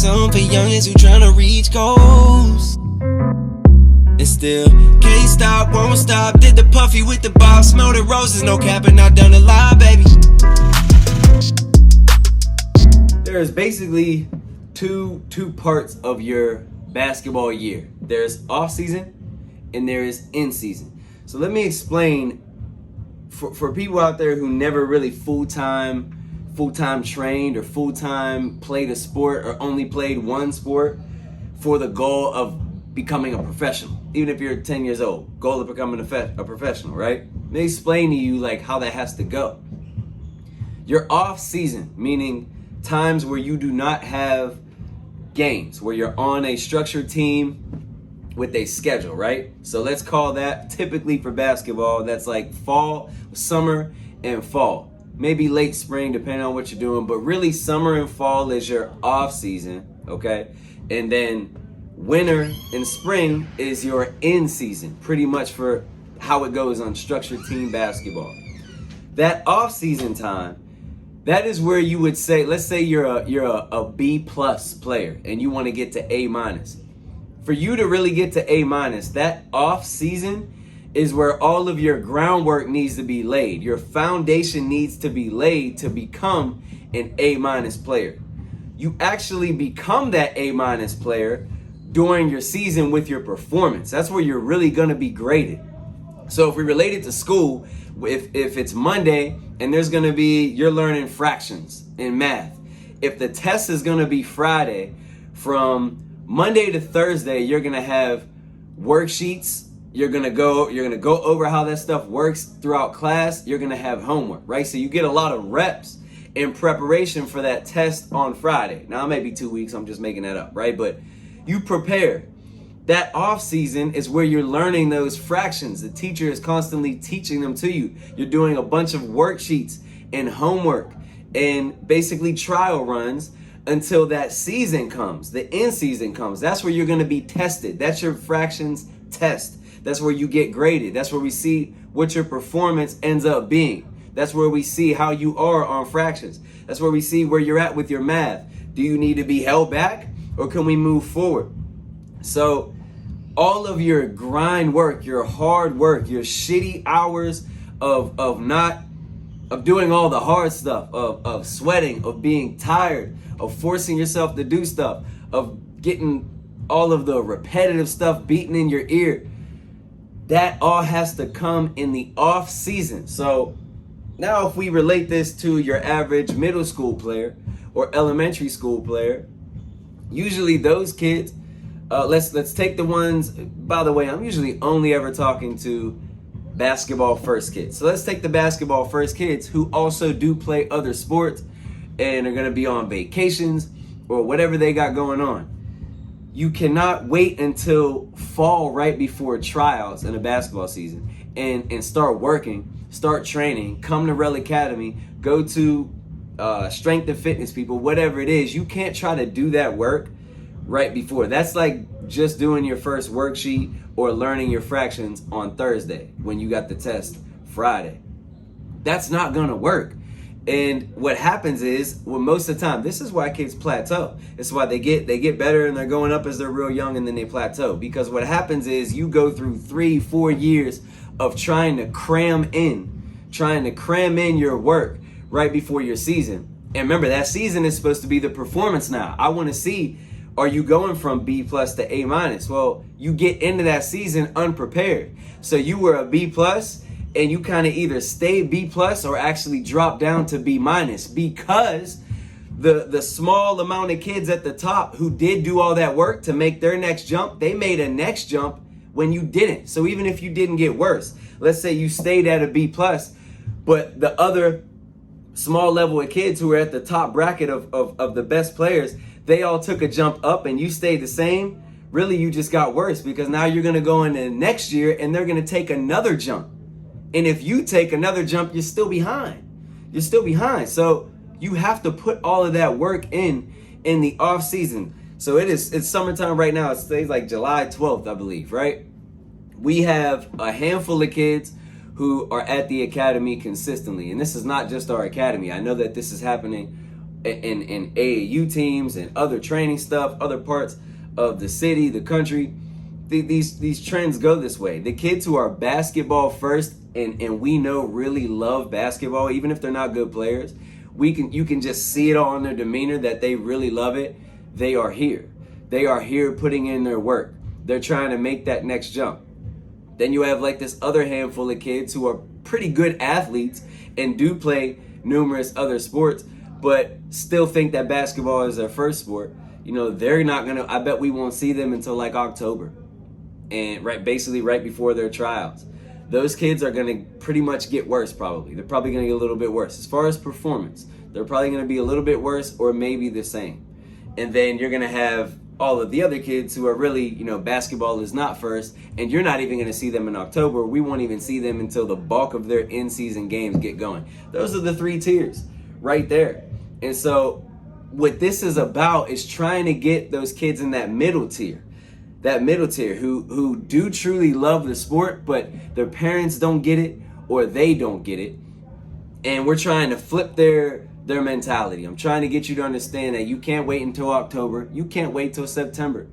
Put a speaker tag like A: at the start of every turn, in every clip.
A: something for youngins who tryna reach goals. And still can't stop, won't stop. Did the puffy with the bob, smell the roses, no capping, not done a lie, baby.
B: There's basically two parts of your basketball year. There's off season and there is in season. So let me explain for people out there who never really full-time trained or full-time played a sport or only played one sport for the goal of becoming a professional. Even if you're 10 years old, goal of becoming a professional, right? Let me explain to you like how that has to go. Your off season, meaning times where you do not have games, where you're on a structured team with a schedule, right? So let's call that, typically for basketball, that's like fall, summer, and fall. Maybe late spring, depending on what you're doing, but really summer and fall is your off season, okay? And then winter and spring is your in season, pretty much for how it goes on structured team basketball. That off season time, that is where you would say, let's say you're a B plus player and you want to get to A minus. For you to really get to A minus, that off season is where all of your groundwork needs to be laid. Your foundation needs to be laid to become an A minus player. You actually become that A minus player during your season with your performance. That's where you're really going to be graded. So if we relate it to school, if it's Monday and there's going to be, you're learning fractions in math. If the test is going to be Friday, from Monday to Thursday, you're going to have worksheets. You're going to go over how that stuff works throughout class. You're going to have homework, right? So you get a lot of reps in preparation for that test on Friday. Now, it may be 2 weeks. I'm just making that up, right? But you prepare. That off season is where you're learning those fractions. The teacher is constantly teaching them to you. You're doing a bunch of worksheets and homework and basically trial runs until that season comes, the end season comes. That's where you're going to be tested. That's your fractions test. That's where you get graded. That's where we see what your performance ends up being. That's where we see how you are on fractions. That's where we see where you're at with your math. Do you need to be held back or can we move forward? So all of your grind work, your hard work, your shitty hours of doing all the hard stuff, of sweating, of being tired, of forcing yourself to do stuff, of getting all of the repetitive stuff beaten in your ear, that all has to come in the off season. So now if we relate this to your average middle school player or elementary school player, usually those kids, let's take the ones, by the way, I'm usually only ever talking to basketball first kids. So let's take the basketball first kids who also do play other sports and are going to be on vacations or whatever they got going on. You cannot wait until fall right before tryouts in a basketball season and start working, start training, come to REL Academy, go to strength and fitness people, whatever it is. You can't try to do that work right before. That's like just doing your first worksheet or learning your fractions on Thursday when you got the test Friday. That's not gonna work. And what happens is, well, most of the time, this is why kids plateau. This is why they get better and they're going up as they're real young and then they plateau. Because what happens is you go through 3-4 years of trying to cram in your work right before your season. And remember, that season is supposed to be the performance now. I want to see, are you going from B plus to A minus? Well, you get into that season unprepared. So you were a B plus and you kind of either stay B plus or actually drop down to B minus because the small amount of kids at the top who did do all that work to make their next jump, they made a next jump when you didn't. So even if you didn't get worse, let's say you stayed at a B plus, but the other small level of kids who were at the top bracket of the best players, they all took a jump up and you stayed the same. Really, you just got worse because now you're going to go into next year and they're going to take another jump. And if you take another jump, you're still behind. So you have to put all of that work in the off season. So it's summertime right now. It's like July 12th, I believe, right? We have a handful of kids who are at the academy consistently. And this is not just our academy. I know that this is happening in AAU teams and other training stuff, other parts of the city, the country. These trends go this way. The kids who are basketball first and we know really love basketball, even if they're not good players, you can just see it all in their demeanor that they really love it. They are here. They are here putting in their work. They're trying to make that next jump. Then you have like this other handful of kids who are pretty good athletes and do play numerous other sports, but still think that basketball is their first sport. You know, they're not gonna, I bet we won't see them until like October, and basically right before their tryouts. Those kids are gonna pretty much get worse probably. They're probably gonna get a little bit worse. As far as performance, they're probably gonna be a little bit worse or maybe the same. And then you're gonna have all of the other kids who are really, you know, basketball is not first, and you're not even gonna see them in October. We won't even see them until the bulk of their in-season games get going. Those are the three tiers right there. And so what this is about is trying to get those kids in that middle tier who do truly love the sport, but their parents don't get it or they don't get it. And we're trying to flip their mentality. I'm trying to get you to understand that you can't wait until October. You can't wait till September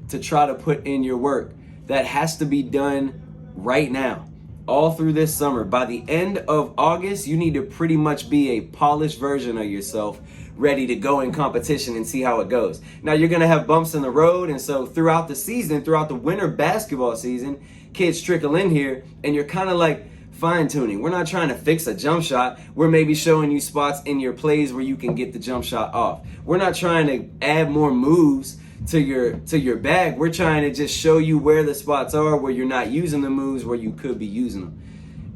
B: to try to put in your work. That has to be done right now, all through this summer. By the end of August, you need to pretty much be a polished version of yourself, ready to go in competition and see how it goes. Now, you're going to have bumps in the road, and so throughout the season, throughout the winter basketball season, kids trickle in here, and you're kind of like fine-tuning. We're not trying to fix a jump shot. We're maybe showing you spots in your plays where you can get the jump shot off. We're not trying to add more moves to your bag. We're trying to just show you where the spots are, where you're not using the moves, where you could be using them.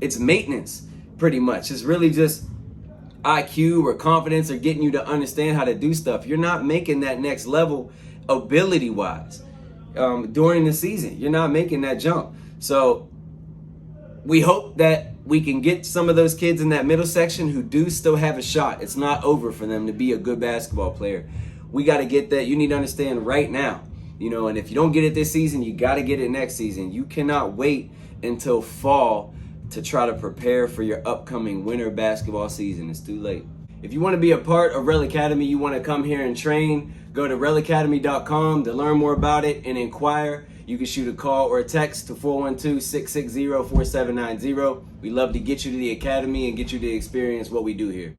B: It's maintenance, pretty much. It's really just IQ or confidence or getting you to understand how to do stuff. You're not making that next level ability-wise during the season. You're not making that jump. So we hope that we can get some of those kids in that middle section who do still have a shot. It's not over for them to be a good basketball player. We got to get that. You need to understand right now, you know, and if you don't get it this season, you got to get it next season. You cannot wait until fall to try to prepare for your upcoming winter basketball season. It's too late. If you want to be a part of REL Academy, you want to come here and train, go to relacademy.com to learn more about it and inquire. You can shoot a call or a text to 412-660-4790. We love to get you to the academy and get you to experience what we do here.